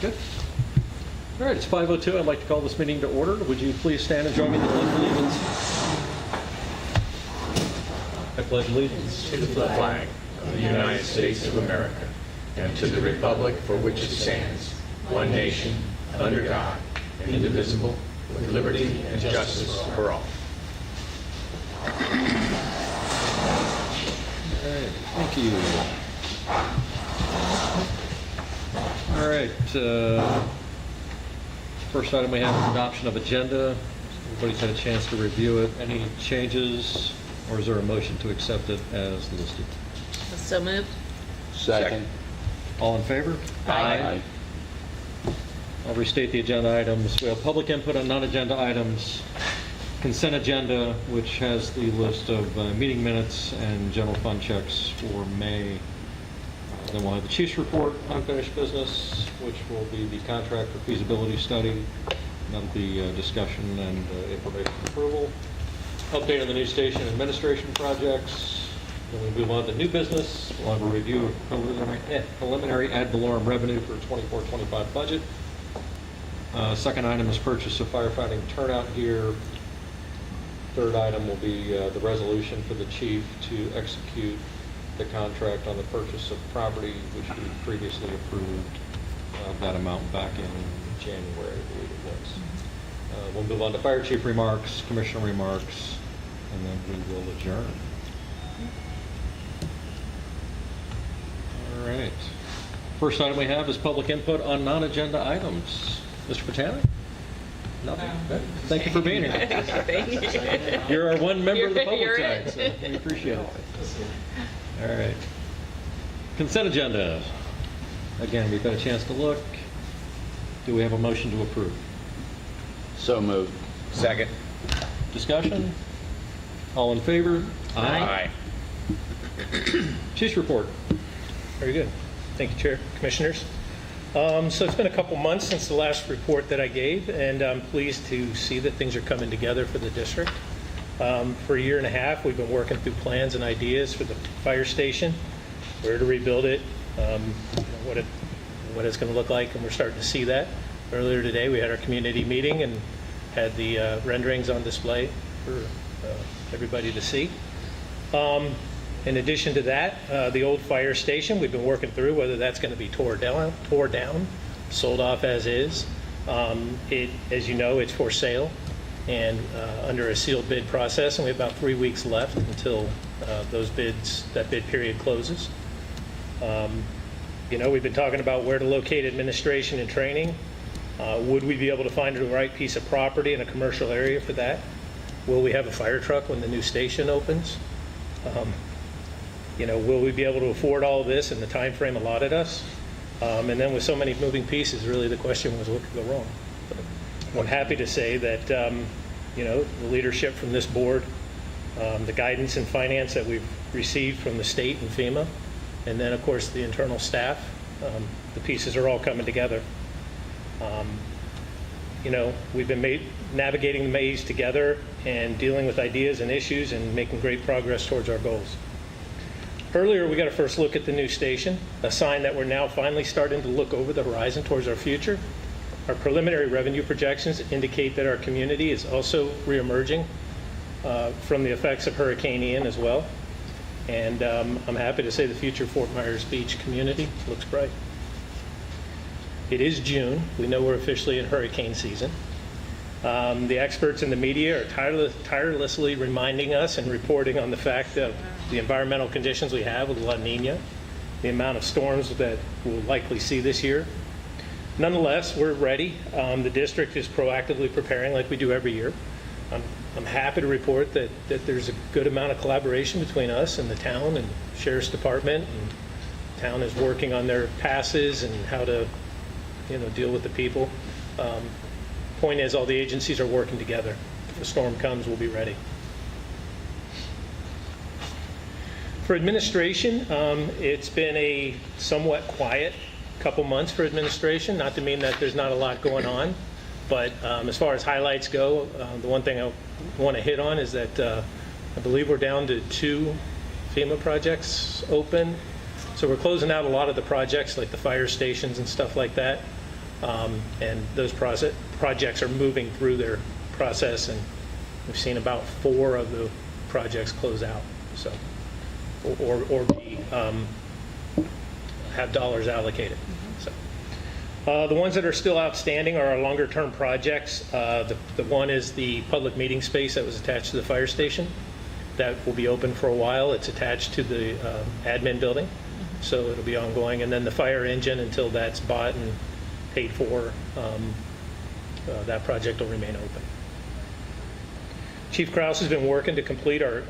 Good. All right, it's 5:02. I'd like to call this meeting to order. Would you please stand and join me in the Pledge of Allegiance? I pledge allegiance to the flag of the United States of America and to the republic for which it stands, one nation, under God, indivisible, with liberty and justice for all. All right, thank you. All right, first item we have is adoption of agenda. Everybody's had a chance to review it. Any changes, or is there a motion to accept it as listed? So moved. Second. All in favor? Aye. I'll restate the agenda items. We have public input on non-agenda items, consent agenda, which has the list of meeting minutes and general fund checks for May. Then we'll have the chief's report, unfinished business, which will be the contract for feasibility study. That'll be discussion and information approval. Update on the new station administration projects. Then we move on to new business. We'll have a review of preliminary ad valorem revenue for 24-25 budget. Second item is purchase of firefighting turnout gear. Third item will be the resolution for the chief to execute the contract on the purchase of property, which we previously approved that amount back in January, I believe it was. We'll move on to fire chief remarks, commissioner remarks, and then we will adjourn. All right. First item we have is public input on non-agenda items. Mr. Patani? Nothing? Good. Thank you for being here. Thank you. You're our one member of the public You're tonight, it. so we appreciate it. All right. Consent agenda. Again, we've got a chance to look. Do we have a motion to approve? So moved. Second. Discussion? All in favor? Aye. Chief's report. Very good. Thank you, Chair, Commissioners. So it's been a couple months since the last report that I gave, and I'm pleased to see that things are coming together for the district. For a year and a half, we've been working through plans and ideas for the fire station, where to rebuild it, what it's going to look like, and we're starting to see that. Earlier today, we had our community meeting and had the renderings on display for everybody to see. In addition to that, the old fire station, we've been working through whether that's going to be tore down, sold off as is. As you know, it's for sale and under a sealed bid process, and we have about 3 weeks left until that bid period closes. We've been talking about where to locate administration and training. Would we be able to find the right piece of property in a commercial area for that? Will we have a fire truck when the new station opens? Will we be able to afford all of this in the time frame allotted us? And then with so many moving pieces, really the question was, what could go wrong? But I'm happy to say that, the leadership from this board, the guidance and finance that we've received from the state and FEMA, and then, of course, the internal staff, the pieces are all coming together. We've been navigating the maze together and dealing with ideas and issues and making great progress towards our goals. Earlier, we got a first look at the new station, a sign that we're now finally starting to look over the horizon towards our future. Our preliminary revenue projections indicate that our community is also reemerging from the effects of Hurricane Ian as well. And I'm happy to say the future Fort Myers Beach community looks bright. It is June. We know we're officially in hurricane season. The experts in the media are tirelessly reminding us and reporting on the fact of the environmental conditions we have with La Nina, the amount of storms that we'll likely see this year. Nonetheless, we're ready. The district is proactively preparing like we do every year. I'm happy to report that there's a good amount of collaboration between us and the town and Sheriff's Department. And the town is working on their passes and how to deal with the people. Point is, all the agencies are working together. If a storm comes, we'll be ready. For administration, it's been a somewhat quiet couple months for administration, not to mean that there's not a lot going on, but as far as highlights go, the one thing I want to hit on is that I believe we're down to 2 FEMA projects open. So we're closing out a lot of the projects like the fire stations and stuff like that. And those projects are moving through their process, and we've seen about 4 of the projects close out, so, or be, have dollars allocated. So, the ones that are still outstanding are our longer-term projects. The one is the public meeting space that was attached to the fire station. That will be open for a while. It's attached to the admin building, so it'll be ongoing. And then the fire engine, until that's bought and paid for, that project will remain open. Chief Kraus has been working to complete our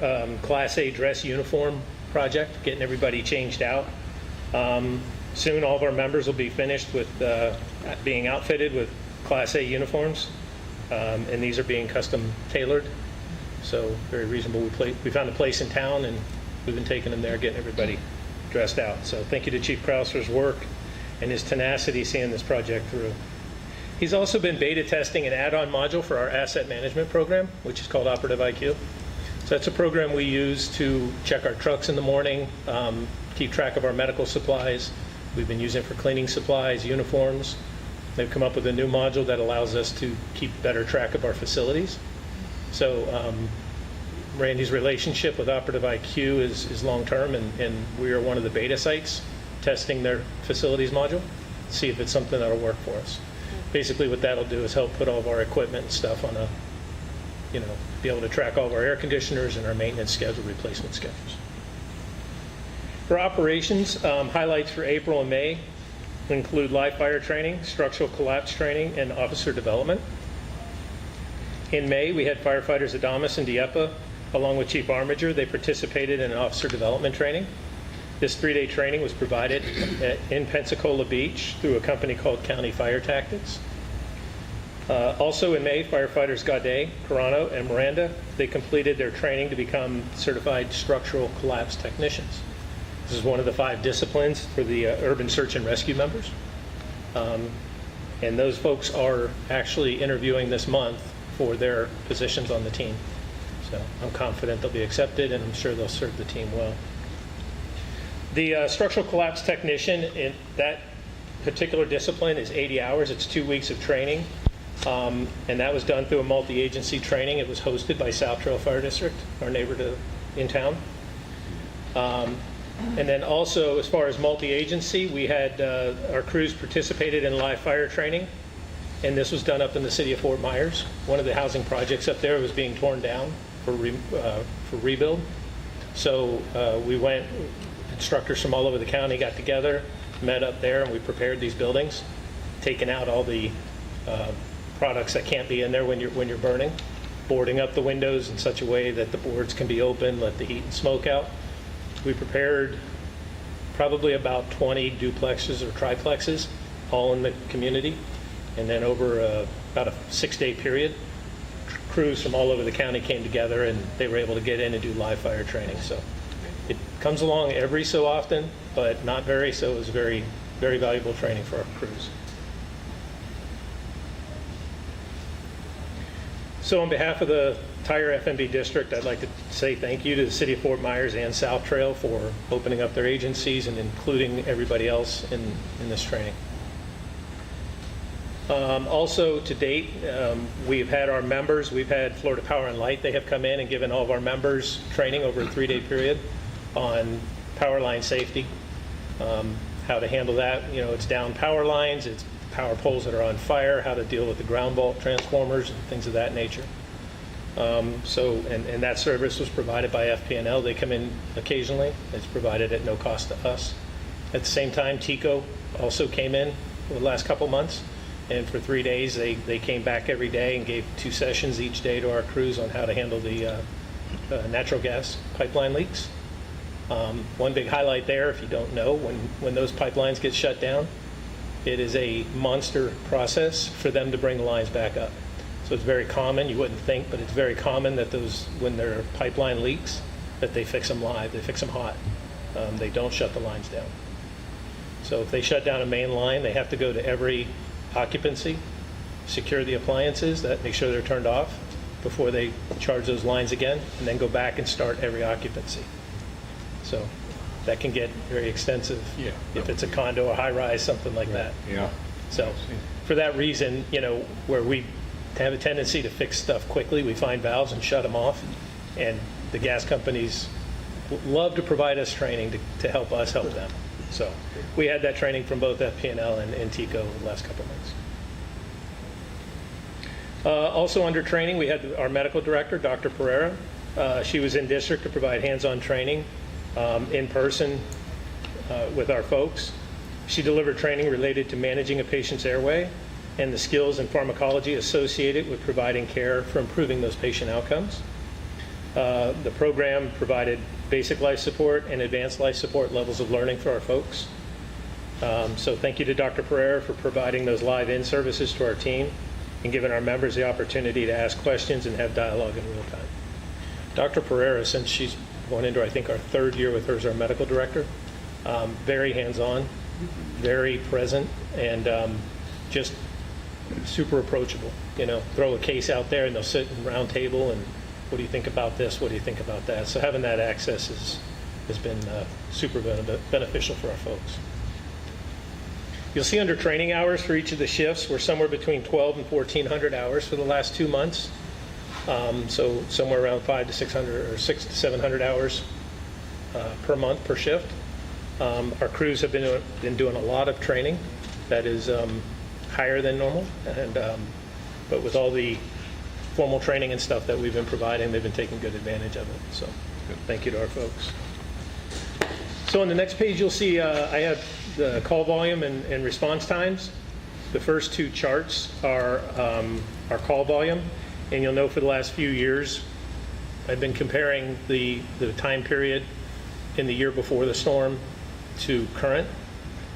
Class A dress uniform project, getting everybody changed out. Soon, all of our members will be finished with being outfitted with Class A uniforms, and these are being custom tailored, so very reasonable. We found a place in town, and we've been taking them there, getting everybody dressed out. So thank you to Chief Kraus for his work and his tenacity seeing this project through. He's also been beta testing an add-on module for our asset management program, which is called Operative IQ. So that's a program we use to check our trucks in the morning, keep track of our medical supplies. We've been using it for cleaning supplies, uniforms. They've come up with a new module that allows us to keep better track of our facilities. So Randy's relationship with Operative IQ is long-term, and we are one of the beta sites testing their facilities module, see if it's something that'll work for us. Basically what that'll do is help put all of our equipment and stuff on a, be able to track all of our air conditioners and our maintenance schedule, replacement schedules. For operations, highlights for April and May include live fire training, structural collapse training, and officer development. In May, we had firefighters Adamas and Dieppe, along with Chief Armiger. They participated in an officer development training. This 3-day training was provided in Pensacola Beach through a company called County Fire Tactics. Also in May, firefighters Gaudet, Carano, and Miranda, they completed their training to become certified structural collapse technicians. This is one of the 5 disciplines for the urban search and rescue members. And those folks are actually interviewing this month for their positions on the team. So I'm confident they'll be accepted, and I'm sure they'll serve the team well. The structural collapse technician in that particular discipline is 80 hours. It's 2 weeks of training, and that was done through a multi-agency training. It was hosted by South Trail Fire District, our neighbor in town. And then also, as far as multi-agency, we had our crews participated in live fire training, and this was done up in the city of Fort Myers. One of the housing projects up there was being torn down for rebuild. So we went, instructors from all over the county got together, met up there, and we prepared these buildings, taking out all the products that can't be in there when you're burning, boarding up the windows in such a way that the boards can be open, let the heat and smoke out. We prepared probably about 20 duplexes or triplexes, all in the community. And then over about a 6-day period, crews from all over the county came together, and they were able to get in and do live fire training. So it comes along every so often, but not very, so it was very, very valuable training for our crews. So on behalf of the entire FMB district, I'd like to say thank you to the city of Fort Myers and South Trail for opening up their agencies and including everybody else in this training. Also, to date, we've had our members, we've had Florida Power and Light, they have come in and given all of our members training over a 3-day period on power line safety, how to handle that. It's down power lines, it's power poles that are on fire, how to deal with the ground vault transformers and things of that nature. And that service was provided by FP&L. They come in occasionally. It's provided at no cost to us. At the same time, TECO also came in for the last couple months, and for 3 days they came back every day and gave 2 sessions each day to our crews on how to handle the natural gas pipeline leaks. One big highlight there, if you don't know, when those pipelines get shut down, it is a monster process for them to bring the lines back up. So it's very common, you wouldn't think, but it's very common that when there are pipeline leaks, that they fix them live, they fix them hot. They don't shut the lines down. So if they shut down a main line, they have to go to every occupancy, secure the appliances, make sure they're turned off before they charge those lines again, and then go back and start every occupancy. So that can get very extensive if it's a condo, a high rise, something like that. Yeah. So for that reason, where we have a tendency to fix stuff quickly, we find valves and shut them off. And the gas companies love to provide us training to help us help them. So we had that training from both FP&L and TECO the last couple of months. Also under training, we had our medical director, Dr. Pereira. She was in district to provide hands-on training in person with our folks. She delivered training related to managing a patient's airway and the skills and pharmacology associated with providing care for improving those patient outcomes. The program provided basic life support and advanced life support levels of learning for our folks. So thank you to Dr. Pereira for providing those live-in services to our team and giving our members the opportunity to ask questions and have dialogue in real time. Dr. Pereira, since she's going into, I think, our third year with her as our medical director, very hands-on, very present, and just super approachable. Throw a case out there and they'll sit in a round table and, what do you think about this? What do you think about that? So having that access has been super beneficial for our folks. You'll see under training hours for each of the shifts, we're somewhere between 1,200 and 1,400 hours for the last 2 months. So somewhere around 500 to 600 or 600 to 700 hours per month per shift. Our crews have been doing a lot of training that is higher than normal, and but with all the formal training and stuff that we've been providing, they've been taking good advantage of it. So thank you to our folks. So on the next page, you'll see I have the call volume and response times. The first two charts are our call volume, and you'll know for the last few years, I've been comparing the time period in the year before the storm to current.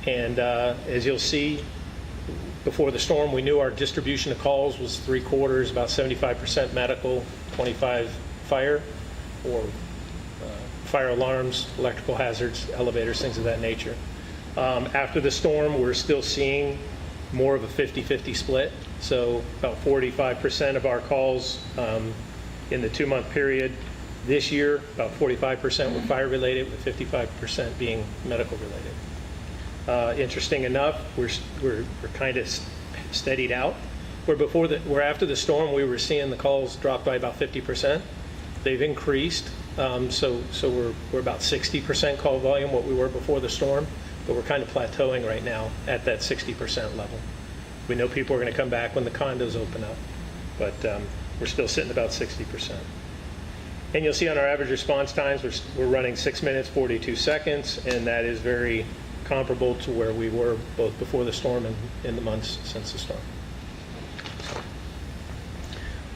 And as you'll see, before the storm, we knew our distribution of calls was 3/4, about 75% medical, 25 fire, or fire alarms, electrical hazards, elevators, things of that nature. After the storm, we're still seeing more of a 50-50 split. So about 45% of our calls in the 2-month period this year, about 45% were fire related, with 55% being medical related. Interesting enough, we're kind of steadied out. Where after the storm, we were seeing the calls drop by about 50%. They've increased, so we're about 60% call volume what we were before the storm, but we're kind of plateauing right now at that 60% level. We know people are going to come back when the condos open up, but we're still sitting about 60%. And you'll see on our average response times, we're running 6 minutes, 42 seconds, and that is very comparable to where we were both before the storm and in the months since the storm.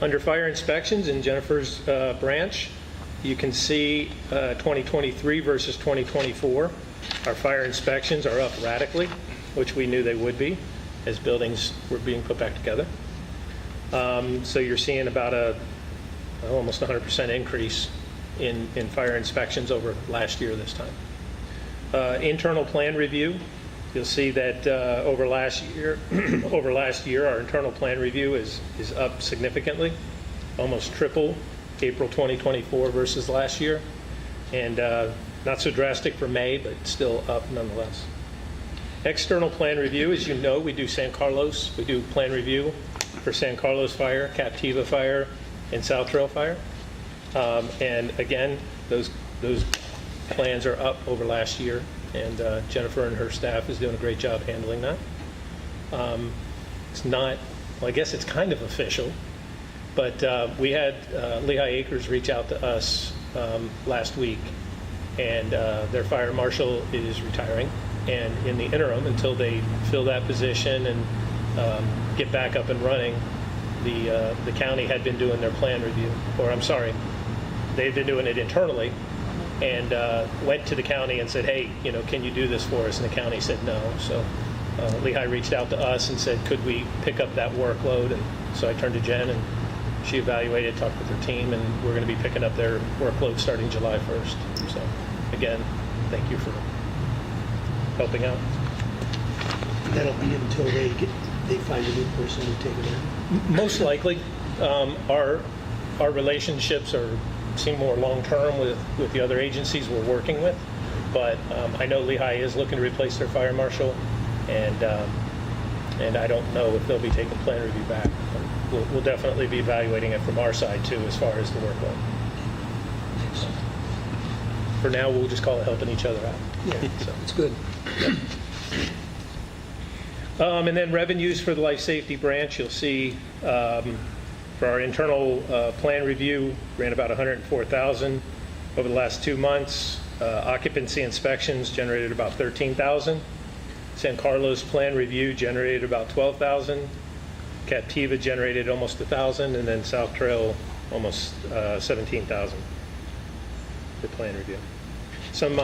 Under fire inspections in Jennifer's branch, you can see 2023 versus 2024. Our fire inspections are up radically, which we knew they would be as buildings were being put back together. So you're seeing about almost 100% increase in fire inspections over last year this time. Internal plan review, you'll see that over last year, our internal plan review is up significantly, almost triple April 2024 versus last year, and not so drastic for May, but still up nonetheless. External plan review, as you know, we do San Carlos. We do plan review for San Carlos Fire, Captiva Fire, and South Trail Fire. And again, those plans are up over last year, and Jennifer and her staff is doing a great job handling that. It's not, well, I guess it's kind of official, but we had Lehigh Acres reach out to us last week, and their fire marshal is retiring. And in the interim, until they fill that position and get back up and running, the county had been doing their plan review, or I'm sorry, they've been doing it internally, and went to the county and said, hey, can you do this for us? And the county said no. So Lehigh reached out to us and said, could we pick up that workload? And so I turned to Jen, and she evaluated, talked with her team, and we're going to be picking up their workload starting July 1st. So again, thank you for helping out. That'll be until they find a new person to take it in? Most likely. Our relationships seem more long-term with the other agencies we're working with, but I know Lehigh is looking to replace their fire marshal, and And I don't know if they'll be taking plan review back. We'll definitely be evaluating it from our side too, as far as the workload. For now, we'll just call it helping each other out. Yeah, it's good. And then revenues for the life safety branch, you'll see for our internal plan review, ran about 104,000 over the last 2 months. Occupancy inspections generated about 13,000. San Carlos plan review generated about 12,000. Captiva generated almost 1,000, and then South Trail almost 17,000 for plan review. Some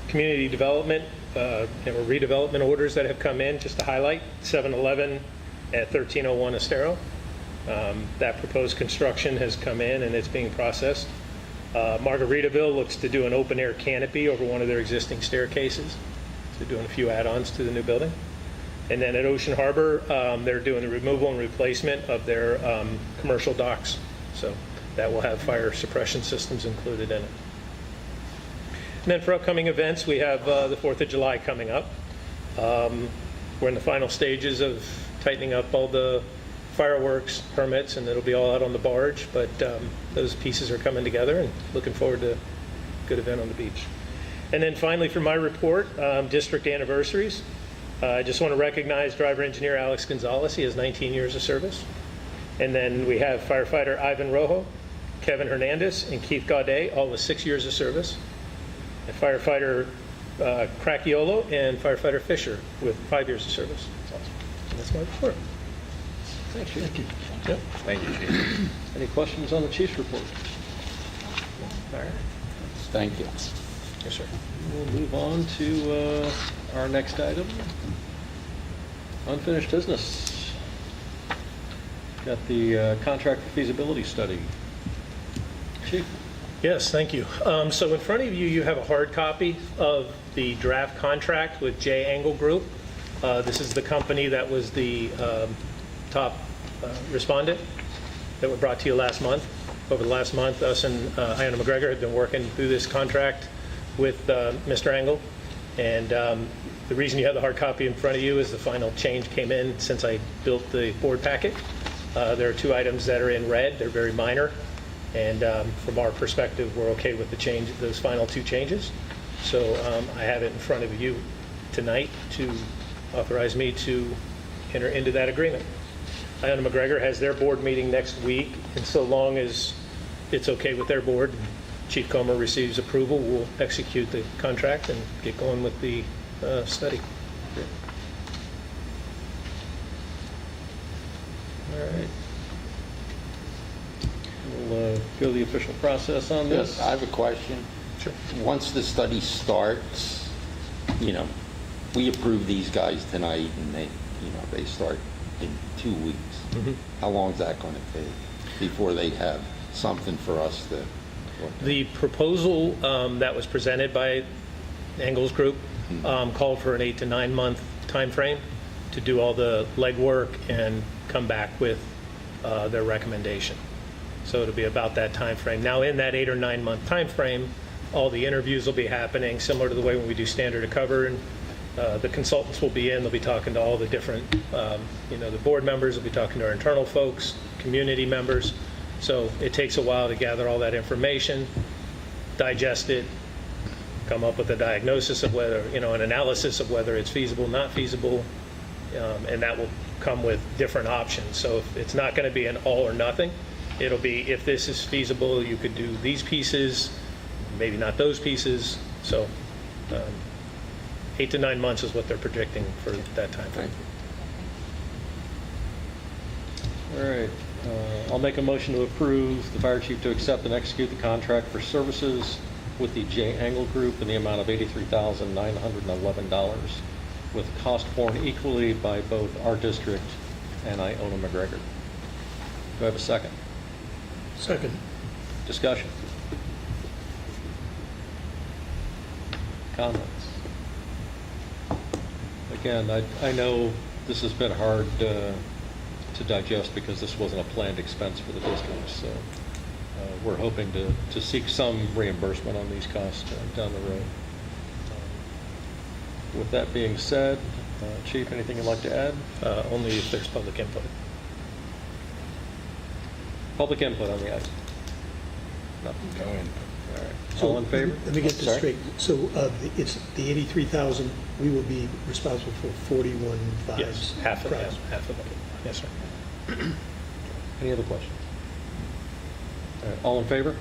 community development or redevelopment orders that have come in, just to highlight. 7-Eleven at 1301 Estero. That proposed construction has come in and it's being processed. Margaritaville looks to do an open air canopy over one of their existing staircases. So doing a few add-ons to the new building. And then at Ocean Harbor, they're doing the removal and replacement of their commercial docks. So that will have fire suppression systems included in it. And then for upcoming events, we have the 4th of July coming up. We're in the final stages of tightening up all the fireworks permits, and it'll be all out on the barge, but those pieces are coming together, and looking forward to a good event on the beach. And then finally, for my report, district anniversaries. I just want to recognize driver engineer Alex Gonzalez. He has 19 years of service. And then we have firefighter Ivan Rojo, Kevin Hernandez, and Keith Gaudet, all with 6 years of service. And firefighter Cracchiolo and firefighter Fisher with 5 years of service. That's awesome. And that's my report. Thank you. Yep. Thank you, Chief. Any questions on the chief's report? All right. Thank you. Yes, sir. We'll move on to our next item. Unfinished business. Got the contract for feasibility study. Chief? Yes, thank you. So in front of you, you have a hard copy of the draft contract with J. Angle Group. This is the company that was the top respondent that were brought to you last month. Over the last month, us and Iona McGregor have been working through this contract with Mr. Angle. And the reason you have the hard copy in front of you is the final change came in since I built the board packet. There are 2 items that are in red. They're very minor. And from our perspective, we're okay with the change, those final 2 changes. So I have it in front of you tonight to authorize me to enter into that agreement. Iona McGregor has their board meeting next week, and so long as it's okay with their board, Chief Comer receives approval, we'll execute the contract and get going with the study. All right. We'll go the official process on this. Yes, I have a question. Sure. Once the study starts, we approve these guys tonight and they start in 2 weeks. How long is that going to take before they have something for us to look at? The proposal that was presented by Angles Group called for an 8 to 9 month time frame to do all the legwork and come back with their recommendation. So it'll be about that time frame. Now, in that 8 or 9 month time frame, all the interviews will be happening similar to the way when we do standard of cover, and the consultants will be in. They'll be talking to all the different, the board members will be talking to our internal folks, community members. So it takes a while to gather all that information, digest it, come up with a diagnosis of whether, an analysis of whether it's feasible, not feasible, and that will come with different options. So if it's not going to be an all or nothing. It'll be, if this is feasible, you could do these pieces, maybe not those pieces. So 8 to 9 months is what they're predicting for that time frame. All right. I'll make a motion to approve the fire chief to accept and execute the contract for services with the J. Angle Group in the amount of $83,911, with cost borne equally by both our district and Iona McGregor. Do I have a second? Second. Discussion? Comments? Again, I know this has been hard to digest because this wasn't a planned expense for the district, so we're hoping to seek some reimbursement on these costs down the road. With that being said, Chief, anything you'd like to add? Only if there's public input. Public input on the item? No. Go in. All right. So All in favor? Let me get this Sorry? straight. So it's the 83,000, we will be responsible for 41.5. Yes, half of that, projects. half of it. Yes, sir. Any other questions? All right, all in favor?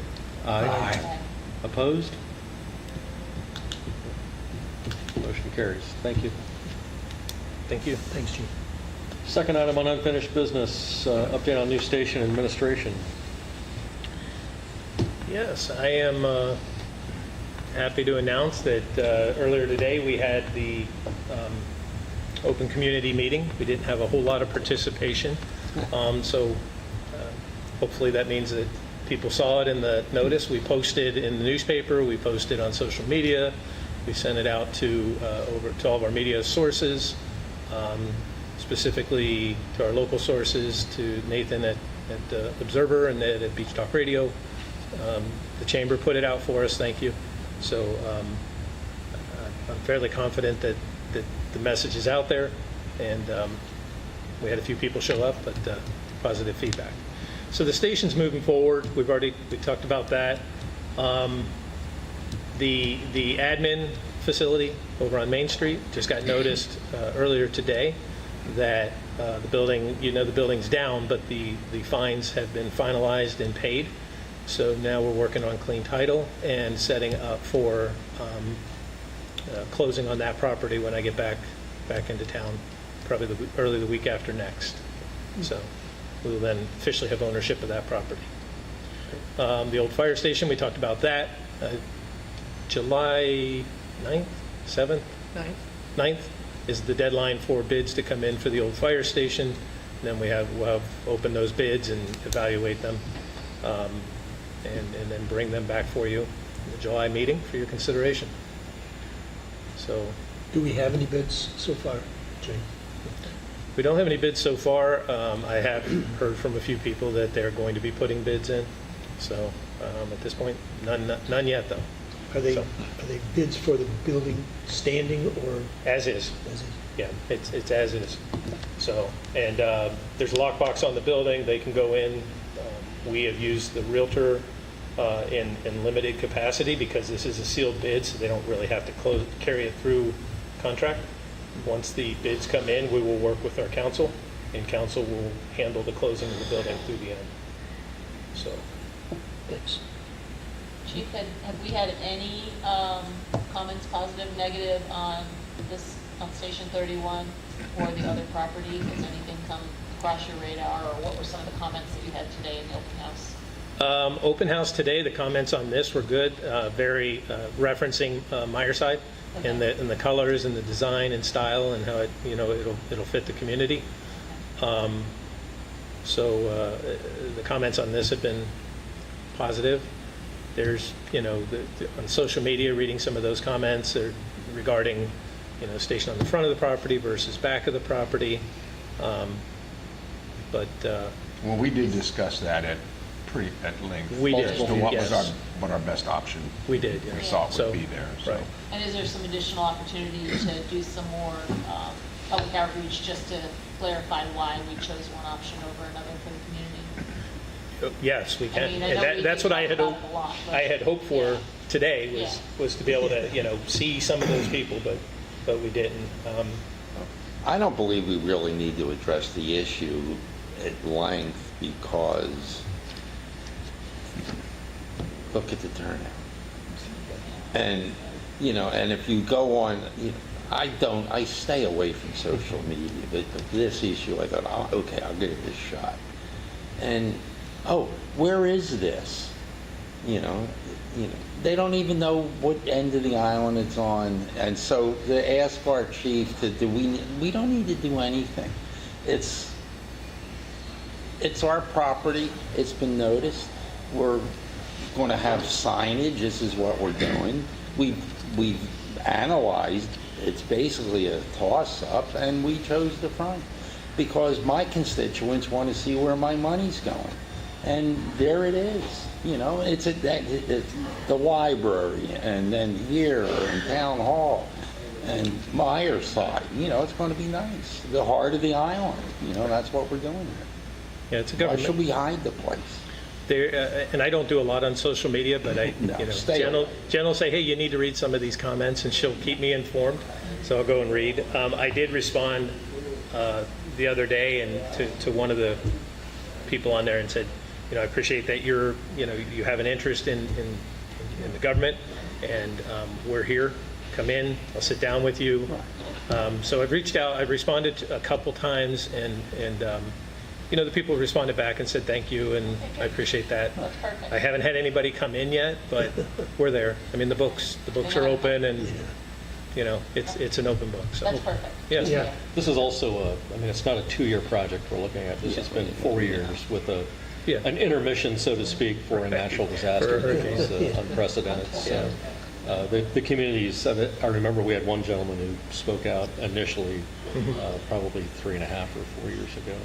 Aye. Opposed? Motion carries. Thank you. Thank you. Thanks, Chief. Second item on unfinished business, update on new station administration. Yes, I am happy to announce that earlier today we had the open community meeting. We didn't have a whole lot of participation, so hopefully that means that people saw it in the notice. We posted in the newspaper, we posted on social media, we sent it out to over to all of our media sources, specifically to our local sources, to Nathan at Observer and Ed at Beach Talk Radio. The chamber put it out for us, thank you. So I'm fairly confident that the message is out there, and we had a few people show up, but positive feedback. So the station's moving forward. We talked about that. The admin facility over on Main Street just got noticed earlier today that the building, the building's down, but the fines have been finalized and paid. So now we're working on clean title and setting up for closing on that property when I get back into town, probably early the week after next. So we will then officially have ownership of that property. The old fire station, we talked about that. July 9th, 7th? 9th is the deadline for bids to come in for the old fire station. And then we'll have open those bids and evaluate them, and then bring them back for you in the July meeting for your consideration. So Do we have any bids so far, Jay? we don't have any bids so far. I have heard from a few people that they're going to be putting bids in. So at this point, none yet, though. Are they So- bids for the building standing or As is. as is? Yeah, it's as is. So, and there's a lockbox on the building. They can go in. We have used the Realtor in limited capacity because this is a sealed bid, so they don't really have to carry it through contract. Once the bids come in, we will work with our council, and council will handle the closing of the building through the end. So, Thanks. Chief, have we had any comments, positive, negative, on this, on Station 31 or the other property? Has anything come across your radar, or what were some of the comments that you had today in the open house? open house today, the comments on this were good, very referencing Myerside and the colors and the design and style and how it, it'll fit the community. So the comments on this have been positive. There's, on social media, reading some of those comments regarding, station on the front of the property versus back of the property. But Well, we did discuss that at length. We did, As to what was yes. what our best option we did, yeah. we thought So, would be there, so. right. And is there some additional opportunity to do some more public outreach just to clarify why we chose one option over another for the community? Yes, we I can. mean, I And know that's we what I talk had about it a lot, but- I had hoped for Yeah. today Yeah. was to be able to, see some of those people, but we didn't. I don't believe we really need to address the issue at length because look at the turnout. And, and if you go on, I stay away from social media, but this issue, I thought, oh, okay, I'll give it a shot. And, where is this? They don't even know what end of the island it's on. And so to ask our chief we don't need to do anything. It's our property. It's been noticed. We're going to have signage. This is what we're doing. We've analyzed. It's basically a toss-up, and we chose the front because my constituents want to see where my money's going. And there it is. It's the library, and then here, and town hall. and Myers side, it's going to be nice. The heart of the island, that's what we're doing here. Yeah, it's a Why government. should we hide the place? There, and I don't do a lot on social media, but No, stay Jen will say, hey, you need to read some of these comments, and she'll keep me informed, so I'll go and read. I did respond the other day and to one of the people on there and said, I appreciate that you have an interest in the government, and we're here. Come in, I'll sit down with you. So I've reached out, I've responded a couple times, and the people responded back and said thank you, and I appreciate that. That's perfect. I haven't had anybody come in yet, but we're there. I mean, the books are open, and it's an open book. So That's perfect. yes. Yeah. This is also it's not a 2-year project we're looking at. This has been 4 years with Yeah. an intermission, so to speak, for a natural disaster. For hurricanes. It's unprecedented. So, the communities, I remember we had one gentleman who spoke out initially, probably 3.5 or 4 years ago.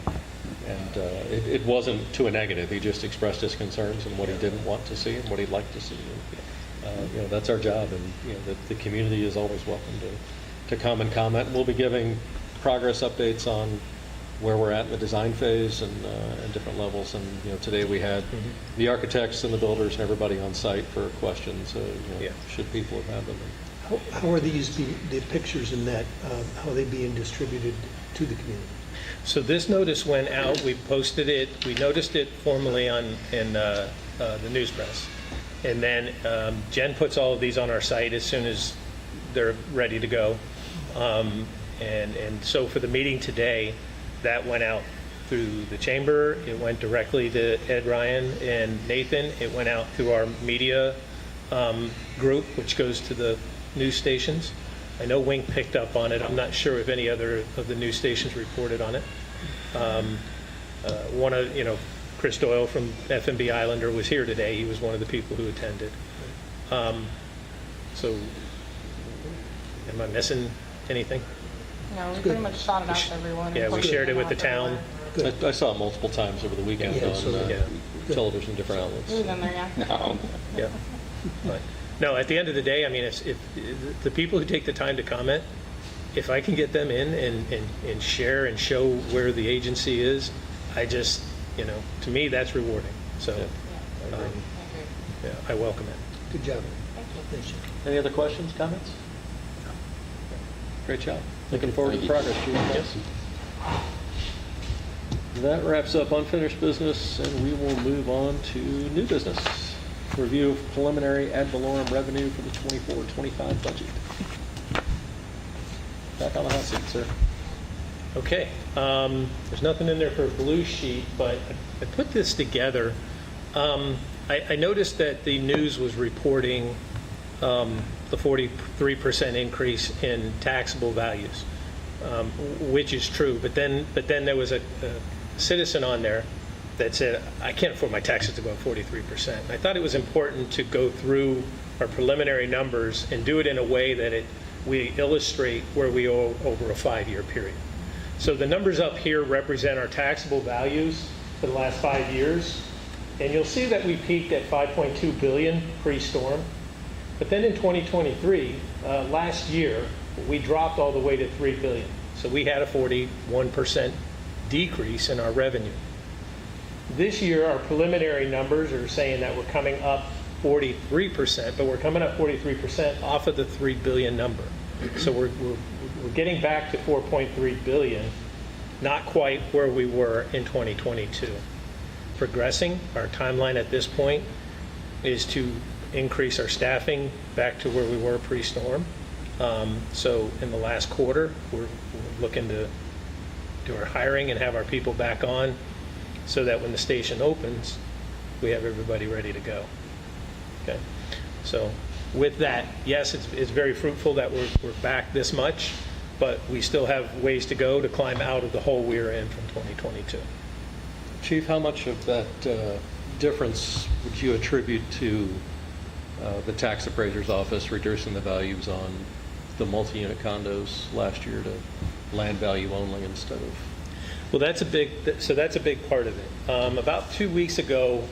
And it wasn't to a negative. He just expressed his concerns and what he didn't want to see and what he'd like to see. And, that's our job, and the community is always welcome to come and comment. We'll be giving progress updates on where we're at in the design phase and different levels. And today we had the architects and the builders and everybody on site for questions. Should people have had them? How are the pictures in that, how are they being distributed to the community? So this notice went out. We posted it. We noticed it formally in the news press, and then Jen puts all of these on our site as soon as they're ready to go. And so for the meeting today, that went out through the chamber. It went directly to Ed Ryan and Nathan. It went out through our media group, which goes to the news stations. I know Wink picked up on it. I'm not sure if any other of the news stations reported on it. One of, Chris Doyle from FMB Islander was here today. He was one of the people who attended. So, am I missing anything? No, we pretty much shot it out to everyone. Yeah, we shared it with the town. I saw it multiple times over the weekend Yeah, on so, television, different outlets. It was in there, yeah. No. Yeah. But, no, at the end of the day, I mean, if the people who take the time to comment, if I can get them in and share and show where the agency is, I just, to me, that's rewarding. So, I welcome it. Good job. Thank you. Thanks. Any other questions, comments? Great job. Looking forward to the progress, Chief. Yes. That wraps up unfinished business, and we will move on to new business. Review of preliminary ad valorem revenue for the 24-25 budget. Back on the hot seat, sir. Okay, there's nothing in there for a blue sheet, but I put this together. I noticed that the news was reporting the 43% increase in taxable values, which is true. But then there was a citizen on there that said, I can't afford my taxes to go up 43%. I thought it was important to go through our preliminary numbers and do it in a way that we illustrate where we owe over a 5-year period. So the numbers up here represent our taxable values for the last 5 years. And you'll see that we peaked at 5.2 billion pre-storm. But then in 2023, last year, we dropped all the way to 3 billion. So we had a 41% decrease in our revenue. This year, our preliminary numbers are saying that we're coming up 43%, but we're coming up 43% off of the 3 billion number. So we're getting back to 4.3 billion, not quite where we were in 2022. Progressing, our timeline at this point is to increase our staffing back to where we were pre-storm. So in the last quarter, we're looking to do our hiring and have our people back on so that when the station opens, we have everybody ready to go. Okay. So with that, yes, it's very fruitful that we're back this much, but we still have ways to go to climb out of the hole we were in from 2022. Chief, how much of that difference would you attribute to the tax appraiser's office reducing the values on the multi-unit condos last year to land value only instead of? Well, that's a big part of it. About 2 weeks ago,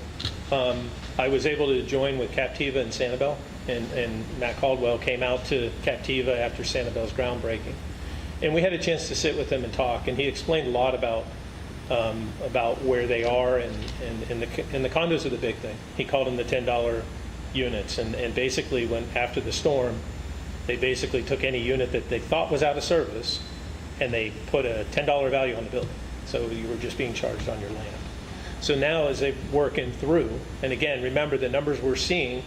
I was able to join with Captiva and Sanibel and Matt Caldwell came out to Captiva after Sanibel's groundbreaking. And we had a chance to sit with him and talk, and he explained a lot about where they are, and the condos are the big thing. He called them the $10 units, and basically after the storm, they basically took any unit that they thought was out of service, and they put a $10 value on the building. So you were just being charged on your land. So now as they're working through, and again, remember the numbers we're seeing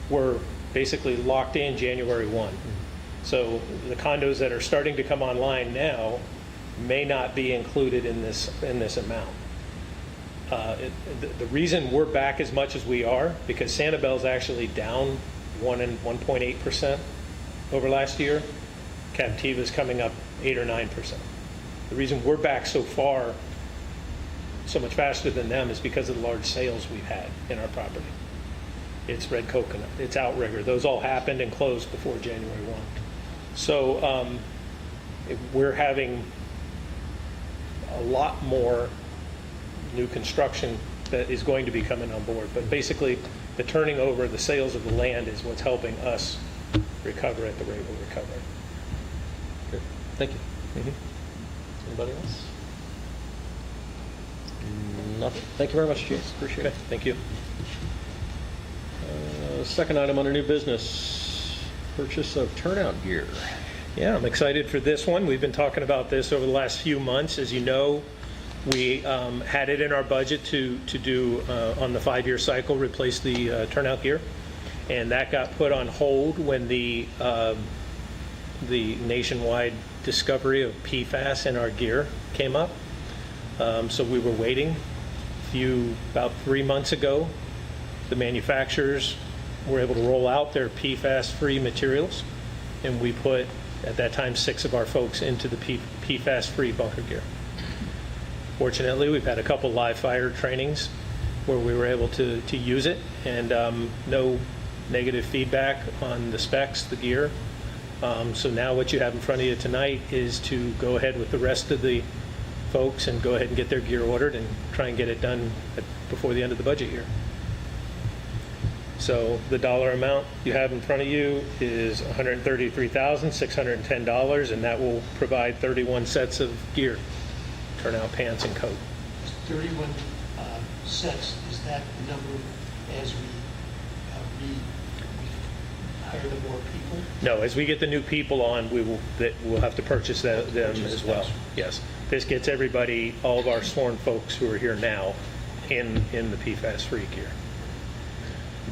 were basically locked in January 1. So the condos that are starting to come online now may not be included in this amount. The reason we're back as much as we are, because Sanibel's actually down 1.8% over last year. Captiva's coming up 8 or 9%. The reason we're back so far, so much faster than them, is because of the large sales we've had in our property. It's Red Coconut, it's Outrigger. Those all happened and closed before January 1. So we're having a lot more new construction that is going to be coming on board. But basically, the turning over, the sales of the land is what's helping us recover at the rate we're recovering. Good. Thank you. Anybody else? Nothing. Thank you very much, Chief. Appreciate it. Okay, thank you. Second item under new business, purchase of turnout gear. Yeah, I'm excited for this one. We've been talking about this over the last few months. As you know, we had it in our budget to do, on the 5-year cycle, replace the turnout gear. And that got put on hold when the nationwide discovery of PFAS in our gear came up. So we were waiting. About 3 months ago, the manufacturers were able to roll out their PFAS-free materials, and we put, at that time, 6 of our folks into the PFAS-free bunker gear. Fortunately, we've had a couple live fire trainings where we were able to use it, and no negative feedback on the specs, the gear. So now what you have in front of you tonight is to go ahead with the rest of the folks and go ahead and get their gear ordered and try and get it done before the end of the budget year. So the dollar amount you have in front of you is $133,610, and that will provide 31 sets of gear, turnout pants and coat. 31 sets, is that the number as we hire the more people? No, as we get the new people on, we'll have to purchase them as well. Yes. This gets everybody, all of our sworn folks who are here now, in the PFAS-free gear.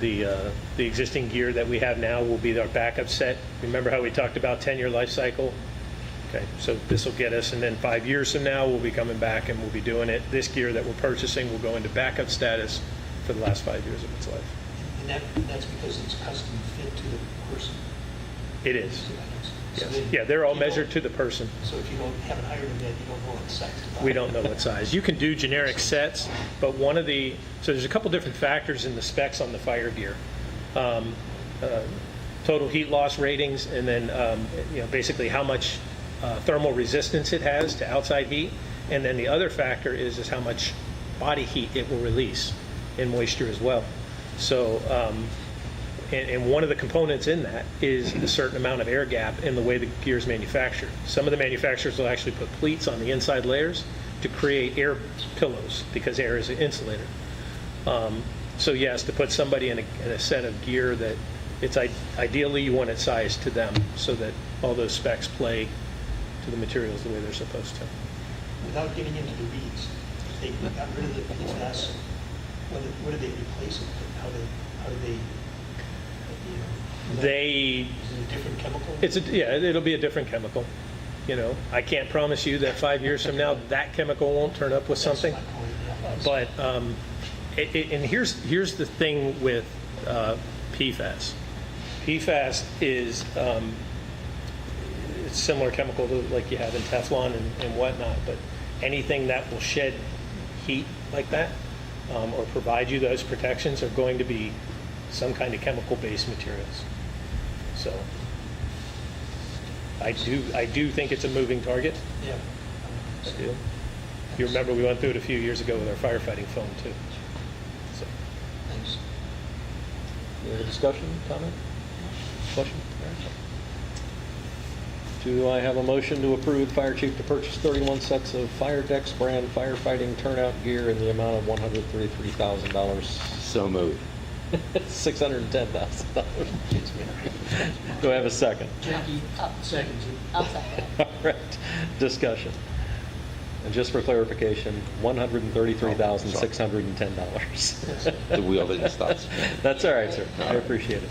The existing gear that we have now will be our backup set. Remember how we talked about 10-year life cycle? Okay, so this will get us, and then 5 years from now, we'll be coming back and we'll be doing it. This gear that we're purchasing will go into backup status for the last 5 years of its life. And that's because it's custom fit to the person? It is. So Yes. then Yeah, they're all you don't- measured to the person. So if you haven't hired them yet, you don't know what size to buy? We don't know what size. You can do generic sets, but so there's a couple different factors in the specs on the fire gear. Total heat loss ratings, and then basically how much thermal resistance it has to outside heat. And then the other factor is how much body heat it will release, and moisture as well. So, and one of the components in that is a certain amount of air gap in the way the gear is manufactured. Some of the manufacturers will actually put pleats on the inside layers to create air pillows, because air is an insulator. So yes, to put somebody in a set of gear that ideally you want it sized to them so that all those specs play to the materials the way they're supposed to. Without getting into the weeds, if they got rid of the PFAS, what do they replace it with? How do they, is it a different chemical? It'll be a different chemical. I can't promise you that 5 years from now that chemical won't turn up with something. That's my point, yeah. But and here's the thing with PFAS. PFAS is it's similar chemical to like you have in Teflon and whatnot, but anything that will shed heat like that or provide you those protections are going to be some kind of chemical-based materials. So I do think it's a moving target. Yeah. I do. You remember we went through it a few years ago with our firefighting foam too. So. Thanks. Any other discussion, comment? Question? All right. Do I have a motion to approve the fire chief to purchase 31 sets of Fire Dex brand firefighting turnout gear in the amount of $133,000? So moved. $610,000. Do I have a second? Jackie, seconds. I'll second. All right, discussion. And just for clarification, $133,610. The wheel didn't stop spinning. That's all right, sir. I appreciate it.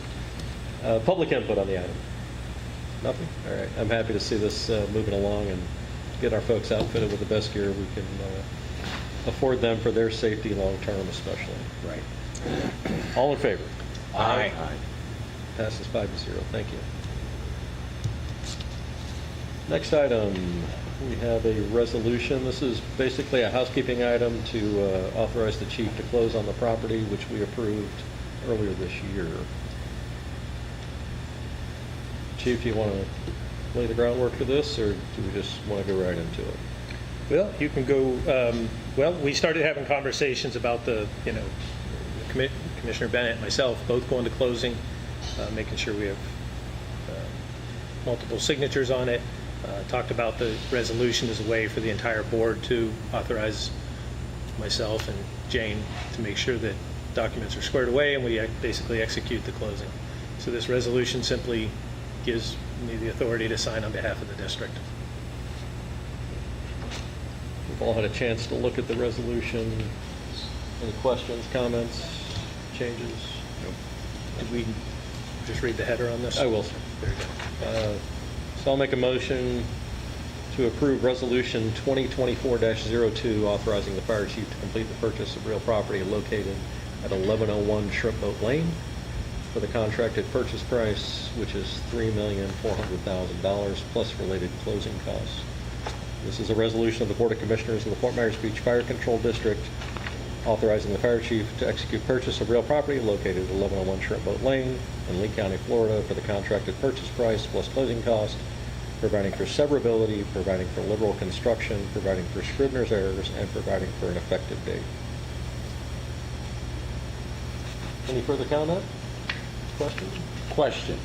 Public input on the item? Nothing? All right. I'm happy to see this moving along and get our folks outfitted with the best gear we can afford them for their safety long-term especially. Right. All in favor? Aye. Passes 5-0. Thank you. Next item, we have a resolution. This is basically a housekeeping item to authorize the chief to close on the property, which we approved earlier this year. Chief, do you want to lay the groundwork for this, or do we just want to go right into it? Well, you can go, well, we started having conversations about Commissioner Bennett and myself both going to closing, making sure we have multiple signatures on it. Talked about the resolution as a way for the entire board to authorize myself and Jane to make sure that documents are squared away and we basically execute the closing. So this resolution simply gives me the authority to sign on behalf of the district. We've all had a chance to look at the resolution. Any questions, comments, changes? Did we just read the header on this? I will, sir. Very good. So I'll make a motion to approve Resolution 2024-02, authorizing the fire chief to complete the purchase of real property located at 1101 Shrimp Boat Lane for the contracted purchase price, which is $3,400,000 plus related closing costs. This is a resolution of the Board of Commissioners of the Fort Myers Beach Fire Control District authorizing the fire chief to execute purchase of real property located at 1101 Shrimp Boat Lane in Lee County, Florida for the contracted purchase price plus closing cost, providing for severability, providing for liberal construction, providing for Scribner's errors, and providing for an effective date. Any further comment? Question? Question.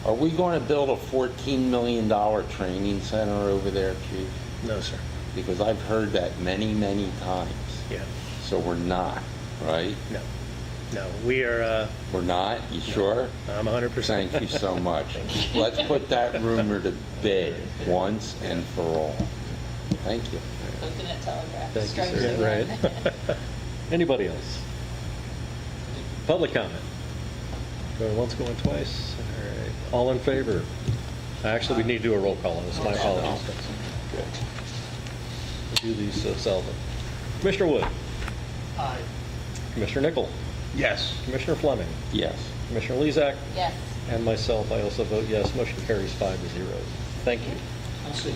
Are we going to build a $14 million training center over there, Chief? No, sir. Because I've heard that many, many times. Yeah, So we're not, right? no. No, we are, We're not? You sure? I'm 100%. Thank you so much. Let's put that rumor to bed once and for all. Thank you. Coconut Telegraph. Thank you, strikes sir. again. Right. Anybody else? Public comment? Going once, going twice? All right. All in favor? Actually, we need to do a roll call on this. My apologies. Good. We do these so seldom. Commissioner Wood? Aye. Commissioner Nickel? Yes. Commissioner Fleming? Yes. Commissioner Lezak? Yes. And myself, I also vote yes. Motion carries 5-0. Thank you. I'll say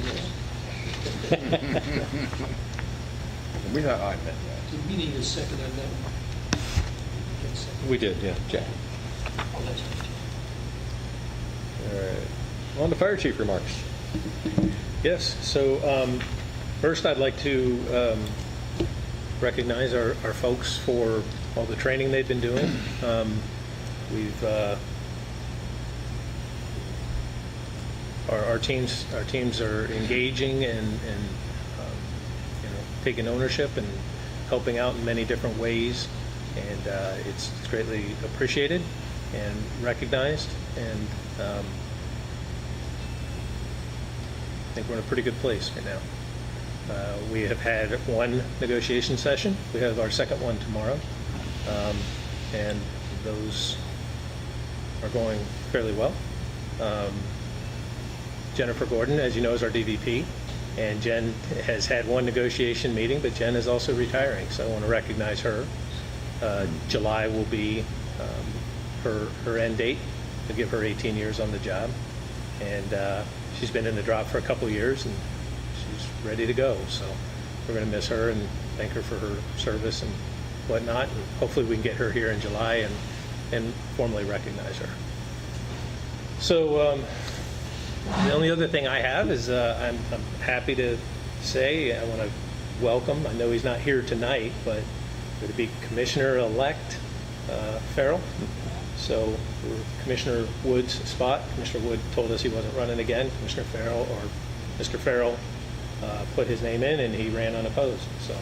yes. We not, I meant The meeting is second on that one. Get second. We did, yeah. Jack. Oh, that's right. All right. On to fire chief remarks. Yes, so first I'd like to recognize our folks for all the training they've been doing. Our teams are engaging and taking ownership and helping out in many different ways, and it's greatly appreciated and recognized, and I think we're in a pretty good place right now. We have had one negotiation session. We have our second one tomorrow, and those are going fairly well. Jennifer Gordon, as you know, is our DVP, and Jen has had one negotiation meeting, but Jen is also retiring, so I want to recognize her. July will be her end date to give her 18 years on the job, and she's been in the drop for a couple years, and she's ready to go. So we're going to miss her and thank her for her service and whatnot, and hopefully we can get her here in July and formally recognize her. So the only other thing I have is I'm happy to say I want to welcome, I know he's not here tonight, but would it be Commissioner-elect Farrell So for Commissioner Wood's spot, Commissioner Wood told us he wasn't running again. Commissioner Farrell, or Mr. Farrell, put his name in, and he ran unopposed. So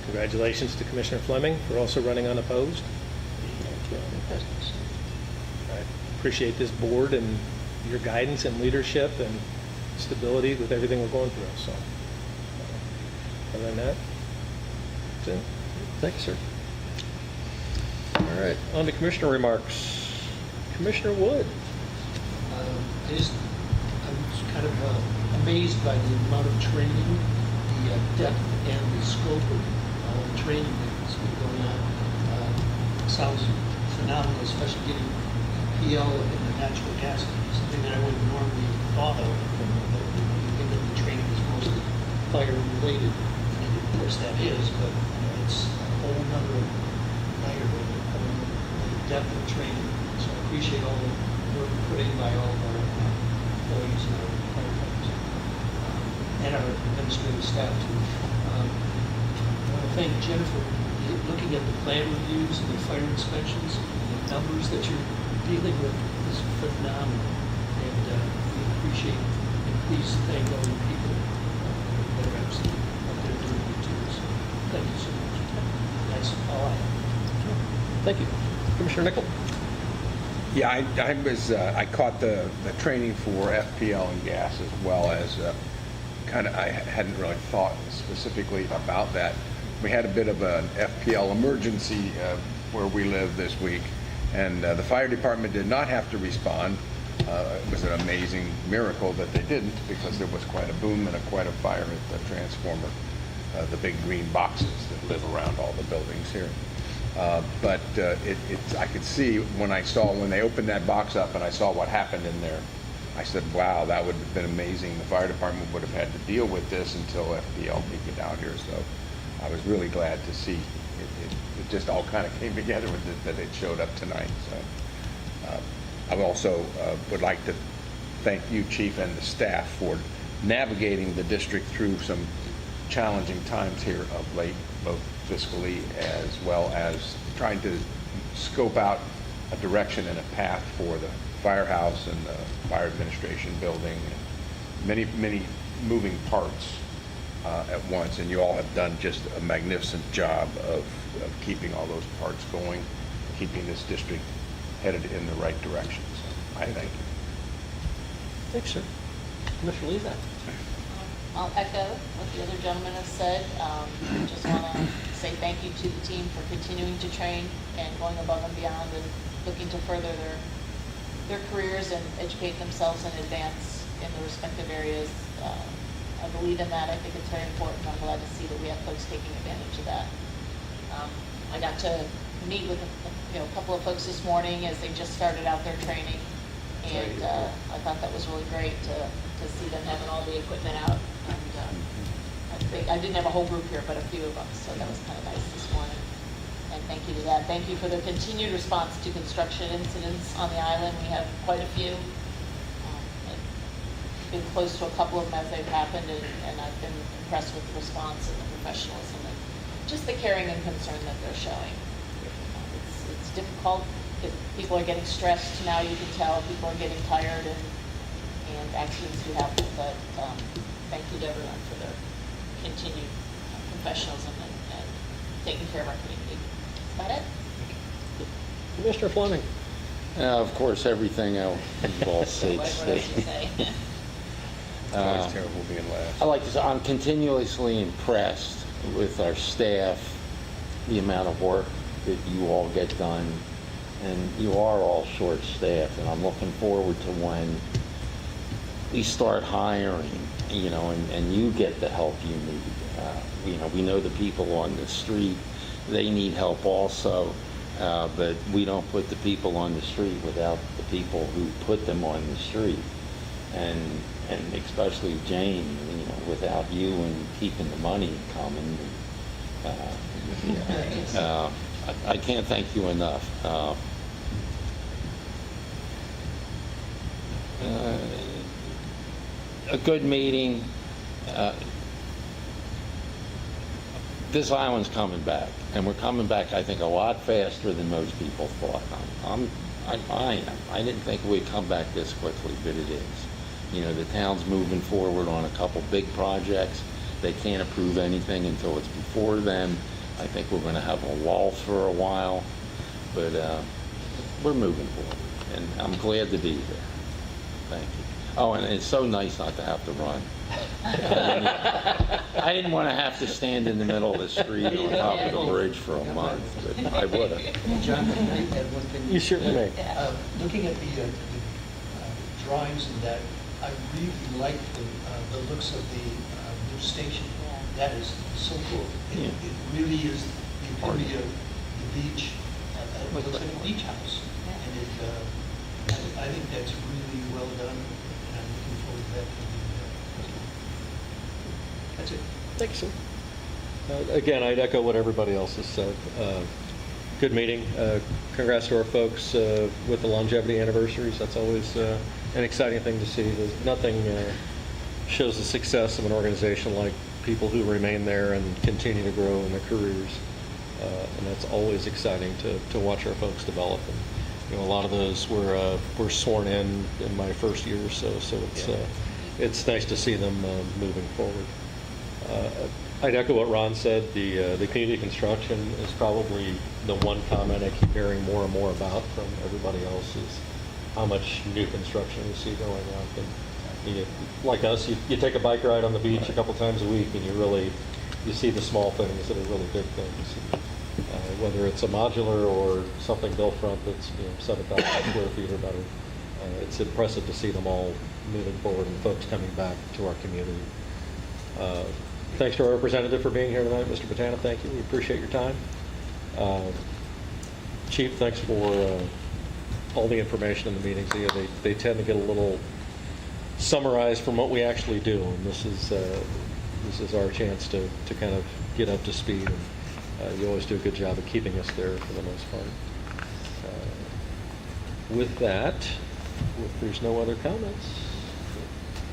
congratulations to Commissioner Fleming for also running unopposed. I appreciate this board and your guidance and leadership and stability with everything we're going through. So other than that, that's it. Thank you, sir. All right, on to commissioner remarks. Commissioner Wood. I was kind of amazed by the amount of training, the depth and the scope of training that's been going on. Sounds phenomenal, especially getting PL and the natural gas, something that I wouldn't normally thought of. You think that the training is mostly fire related, and of course that is, but it's a whole nother layer of the depth of training. So I appreciate all the work put in by all of our employees and our firefighters and our administrative staff too. I want to thank Jennifer, looking at the plan reviews and the fire inspections, and the numbers that you're dealing with is phenomenal. And we appreciate, and please thank all the people that are absolutely out there doing it too. So thank you so much. That's all I have. Thank you. Commissioner Nickel. Yeah, I caught the training for FPL and gas, as well as I hadn't really thought specifically about that. We had a bit of an FPL emergency where we live this week, and the fire department did not have to respond. It was an amazing miracle that they didn't, because there was quite a boom and quite a fire at the transformer, the big green boxes that live around all the buildings here. But I could see when they opened that box up and I saw what happened in there, I said, wow, that would have been amazing. The fire department would have had to deal with this until FPL could get out here. So I was really glad to see it just all kind of came together with it, that it showed up tonight. So I also would like to thank you, Chief, and the staff for navigating the district through some challenging times here of late, both fiscally as well as trying to scope out a direction and a path for the firehouse and the fire administration building, and many moving parts at once. And you all have done just a magnificent job of keeping all those parts going, keeping this district headed in the right direction. So I thank you. Thanks, sir. Commissioner Lezak. I'll echo what the other gentleman has said. Just want to say thank you to the team for continuing to train and going above and beyond and looking to further their careers and educate themselves and advance in the respective areas. I believe in that. I think it's very important. I'm glad to see that we have folks taking advantage of that. I got to meet with a couple of folks this morning as they just started out their training, and I thought that was really great to see them having all the equipment out. And I didn't have a whole group here, but a few of them, so that was kind of nice this morning. And thank you to that. Thank you for their continued response to construction incidents on the island. We have quite a few. I've been close to a couple of them as they've happened, and I've been impressed with the response and the professionalism and just the caring and concern that they're showing. It's difficult. People are getting stressed now. You can tell people are getting tired, and accidents do happen. But thank you to everyone for their continued professionalism and taking care of our community. Is that it? Commissioner Fleming. Of course, everything else you've all said. What else to say? It's always terrible being last. I like to say, I'm continuously impressed with our staff, the amount of work that you all get done, and you are all short-staffed, and I'm looking forward to when we start hiring, and you get the help you need. We know the people on the street, they need help also, but we don't put the people on the street without the people who put them on the street. And especially Jane, without you and keeping the money coming, I can't thank you enough. A good meeting. This island's coming back, and we're coming back, I think, a lot faster than most people thought. I didn't think we'd come back this quickly, but it is. You know, the town's moving forward on a couple big projects. They can't approve anything until it's before them. I think we're going to have a lull for a while, but we're moving forward, and I'm glad to be here. Thank you. Oh, and it's so nice not to have to run. I didn't want to have to stand in the middle of the street on top of the bridge for a month, but I would have. John, can I add one thing? You certainly may. Looking at the drawings and that, I really like the looks of the new station. That is so cool. Yeah. It really is the epitome of the beach. It looks like a beach house. And I think that's really well done, and I'm looking forward to that. That's it. Thank you, sir. Again, I'd echo what everybody else has said. Good meeting. Congrats to our folks with the longevity anniversaries. That's always an exciting thing to see. Nothing shows the success of an organization like people who remain there and continue to grow in their careers. And that's always exciting to watch our folks develop. And, you know, a lot of those were sworn in my first year or so. So it's nice to see them moving forward. I'd echo what Ron said. The community construction is probably the one comment I keep hearing more and more about from everybody else is how much new construction we see going on. And like us, you take a bike ride on the beach a couple times a week, and you see the small things that are really big things. Whether it's a modular or something built front that's 7,000 square feet or better, it's impressive to see them all moving forward and folks coming back to our community. Thanks to our representative for being here tonight, Mr. Botana. Thank you. We appreciate your time. Chief, thanks for all the information in the meetings. They tend to get a little summarized from what we actually do, and this is our chance to kind of get up to speed. And you always do a good job of keeping us there for the most part. With that, if there's no other comments,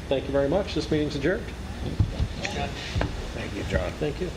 thank you very much. This meeting's adjourned. Thank you, John. Thank you.